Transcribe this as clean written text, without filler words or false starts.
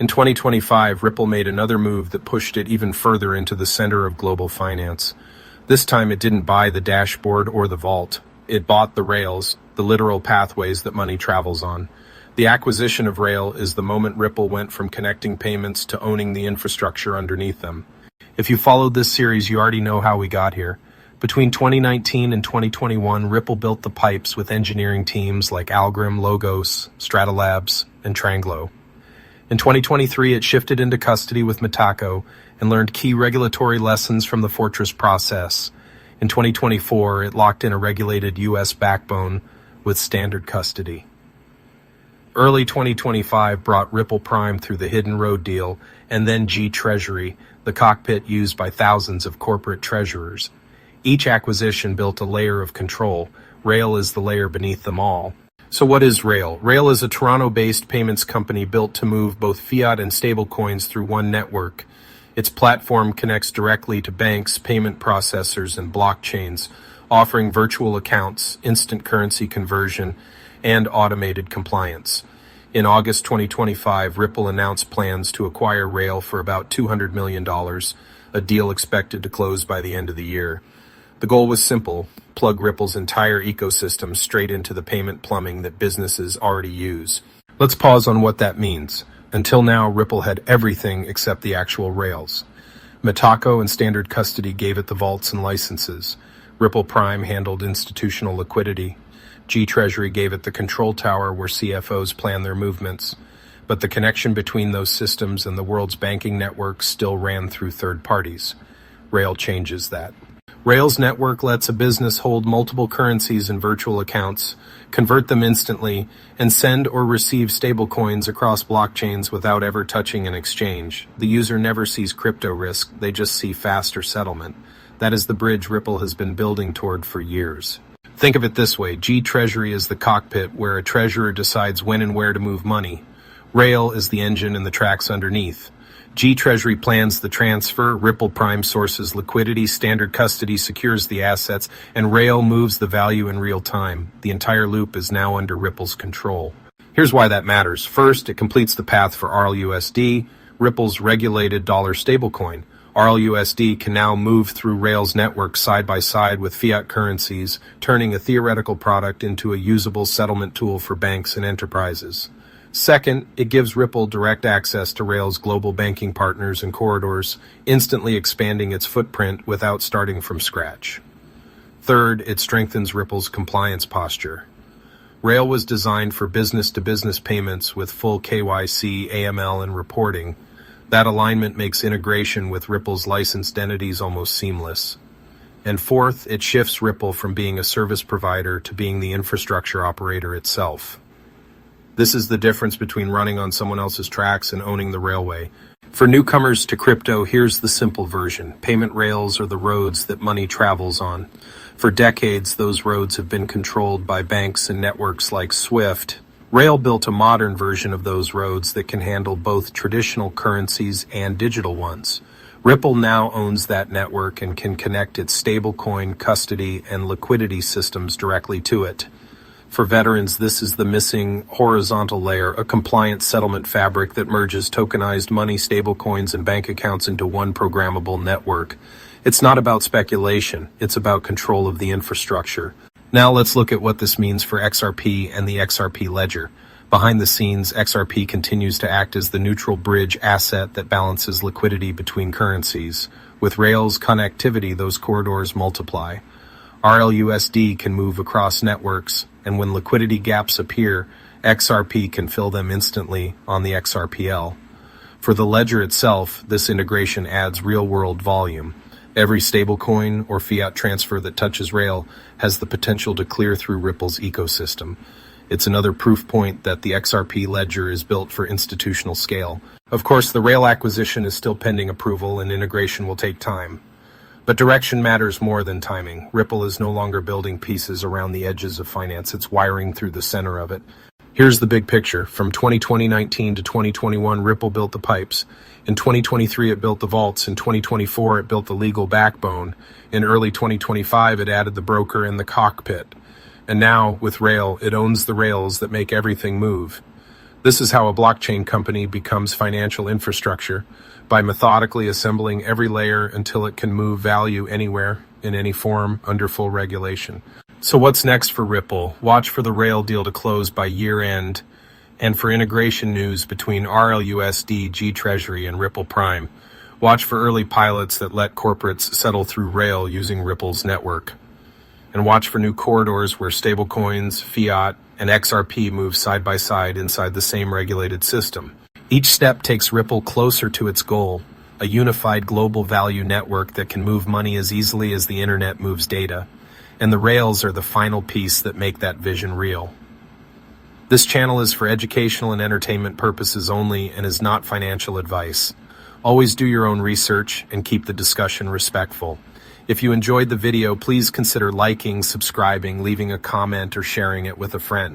In 2025, Ripple made another move that pushed it even further into the center of global finance. This time it didn't buy the dashboard or the vault. It bought the rails, the literal pathways that money travels on. The acquisition of Rail is the moment Ripple went from connecting payments to owning the infrastructure underneath them. If you followed this series, you already know how we got here. Between 2019 and 2021, Ripple built the pipes with engineering teams like Algorand, Logos, Stratolabs, and Tranglo. In 2023, it shifted into custody with Metaco and learned key regulatory lessons from the Fortress process. In 2024, it locked in a regulated U.S. backbone with standard custody. Early 2025 brought Ripple Prime through the Hidden Road deal, and then G Treasury, the cockpit used by thousands of corporate treasurers. Each acquisition built a layer of control. Rail is the layer beneath them all. So what is Rail? Rail is a Toronto-based payments company built to move both fiat and stablecoins through one network. Its platform connects directly to banks, payment processors, and blockchains, offering virtual accounts, instant currency conversion, and automated compliance. In August 2025, Ripple announced plans to acquire Rail for about $200 million, a deal expected to close by the end of the year. The goal was simple: plug Ripple's entire ecosystem straight into the payment plumbing that businesses already use. Let's pause on what that means. Until now, Ripple had everything except the actual rails. Metaco and Standard Custody gave it the vaults and licenses. Ripple Prime handled institutional liquidity. G Treasury gave it the control tower where CFOs plan their movements. But the connection between those systems and the world's banking network still ran through third parties. Rail changes that. Rail's network lets a business hold multiple currencies in virtual accounts, convert them instantly, and send or receive stablecoins across blockchains without ever touching an exchange. The user never sees crypto risk, they just see faster settlement. That is the bridge Ripple has been building toward for years. Think of it this way: G Treasury is the cockpit where a treasurer decides when and where to move money. Rail is the engine and the tracks underneath. G Treasury plans the transfer, Ripple Prime sources liquidity, Standard Custody secures the assets, and Rail moves the value in real time. The entire loop is now under Ripple's control. Here's why that matters. First, it completes the path for RLUSD, Ripple's regulated dollar stablecoin. RLUSD can now move through Rail's network side by side with fiat currencies, turning a theoretical product into a usable settlement tool for banks and enterprises. Second, it gives Ripple direct access to Rail's global banking partners and corridors, instantly expanding its footprint without starting from scratch. Third, it strengthens Ripple's compliance posture. Rail was designed for business-to-business payments with full KYC, AML, and reporting. That alignment makes integration with Ripple's licensed entities almost seamless. And fourth, it shifts Ripple from being a service provider to being the infrastructure operator itself. This is the difference between running on someone else's tracks and owning the railway. For newcomers to crypto, here's the simple version. Payment rails are the roads that money travels on. For decades, those roads have been controlled by banks and networks like SWIFT. Rail built a modern version of those roads that can handle both traditional currencies and digital ones. Ripple now owns that network and can connect its stablecoin, custody, and liquidity systems directly to it. For veterans, this is the missing horizontal layer, a compliant settlement fabric that merges tokenized money, stablecoins, and bank accounts into one programmable network. It's not about speculation, it's about control of the infrastructure. Now let's look at what this means for XRP and the XRP ledger. Behind the scenes, XRP continues to act as the neutral bridge asset that balances liquidity between currencies. With Rail's connectivity, those corridors multiply. RLUSD can move across networks, and when liquidity gaps appear, XRP can fill them instantly on the XRPL. For the ledger itself, this integration adds real-world volume. Every stablecoin or fiat transfer that touches Rail has the potential to clear through Ripple's ecosystem. It's another proof point that the XRP ledger is built for institutional scale. Of course, the Rail acquisition is still pending approval and integration will take time. But direction matters more than timing. Ripple is no longer building pieces around the edges of finance, it's wiring through the center of it. Here's the big picture. From 2019 to 2021, Ripple built the pipes. In 2023, it built the vaults. In 2024, it built the legal backbone. In early 2025, it added the broker and the cockpit. And now, with Rail, it owns the rails that make everything move. This is how a blockchain company becomes financial infrastructure, by methodically assembling every layer until it can move value anywhere, in any form, under full regulation. So what's next for Ripple? Watch for the Rail deal to close by year-end, and for integration news between RLUSD, G Treasury, and Ripple Prime. Watch for early pilots that let corporates settle through Rail using Ripple's network. And watch for new corridors where stablecoins, fiat, and XRP move side by side inside the same regulated system. Each step takes Ripple closer to its goal, a unified global value network that can move money as easily as the internet moves data. And the rails are the final piece that make that vision real. This channel is for educational and entertainment purposes only and is not financial advice. Always do your own research and keep the discussion respectful. If you enjoyed the video, please consider liking, subscribing, leaving a comment, or sharing it with a friend.